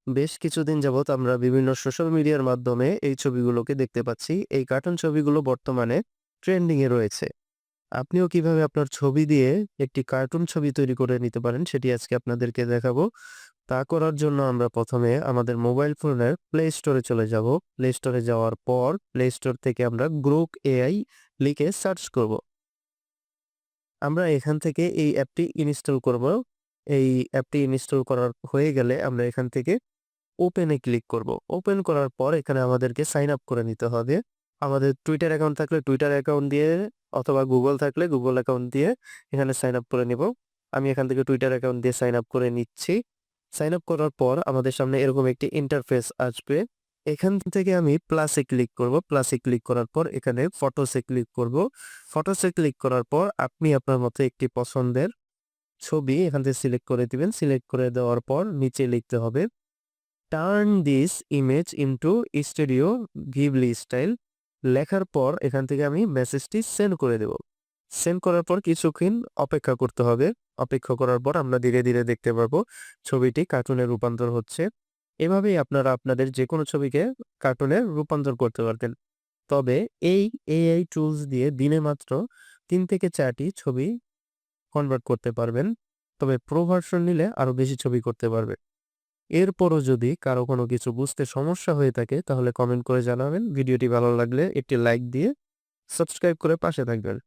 বেশ কিছুদিন যাবৎ আমরা বিভিন্ন সোশ্যাল মিডিয়ার মাধ্যমে এই ছবিগুলোকে দেখতে পাচ্ছি। এই কার্টুন ছবিগুলো বর্তমানে ট্রেন্ডিং এ রয়েছে। আপনিও কিভাবে আপনার ছবি দিয়ে একটি কার্টুন ছবি তৈরি করে নিতে পারেন সেটি আজকে আপনাদেরকে দেখাবো। তা করার জন্য আমরা প্রথমে আমাদের মোবাইল ফোনের প্লে স্টোরে চলে যাব। প্লে স্টোরে যাওয়ার পর প্লে স্টোর থেকে আমরা গ্রোক এআই লিখে সার্চ করব। আমরা এখান থেকে এই অ্যাপটি ইনস্টল করব। এই অ্যাপটি ইনস্টল করার হয়ে গেলে আমরা এখান থেকে ওপেন এ ক্লিক করব। ওপেন করার পর এখানে আমাদেরকে সাইন আপ করে নিতে হবে। আমাদের টুইটার অ্যাকাউন্ট থাকলে টুইটার অ্যাকাউন্ট দিয়ে অথবা গুগল থাকলে গুগল অ্যাকাউন্ট দিয়ে এখানে সাইন আপ করে নিব। আমি এখান থেকে টুইটার অ্যাকাউন্ট দিয়ে সাইন আপ করে নিচ্ছি। সাইন আপ করার পর আমাদের সামনে এরকম একটি ইন্টারফেস আসবে। এখান থেকে আমি প্লাসে ক্লিক করব। প্লাসে ক্লিক করার পর এখানে ফটোসে ক্লিক করব। ফটোসে ক্লিক করার পর আপনি আপনার মতো একটি পছন্দের ছবি এখান থেকে সিলেক্ট করে দিবেন। সিলেক্ট করে দেওয়ার পর নিচে লিখতে হবে turn this image into studio Ghibli style. লেখার পর এখান থেকে আমি মেসেজটি সেন্ড করে দেব। সেন্ড করার পর কিছুক্ষণ অপেক্ষা করতে হবে। অপেক্ষা করার পর আমরা ধীরে ধীরে দেখতে পারবো ছবিটি কার্টুনে রূপান্তর হচ্ছে। এভাবেই আপনারা আপনাদের যে কোনো ছবিকে কার্টুনে রূপান্তর করতে পারবেন। তবে এই এআই টুলস দিয়ে দিনে মাত্র ৩ থেকে ৪টি ছবি কনভার্ট করতে পারবেন। তবে প্রো ভার্সন নিলে আরো বেশি ছবি করতে পারবে। এরপরও যদি কারো কোনো কিছু বুঝতে সমস্যা হয়ে থাকে তাহলে কমেন্ট করে জানাবেন। ভিডিওটি ভালো লাগলে একটি লাইক দিয়ে সাবস্ক্রাইব করে পাশে থাকবেন।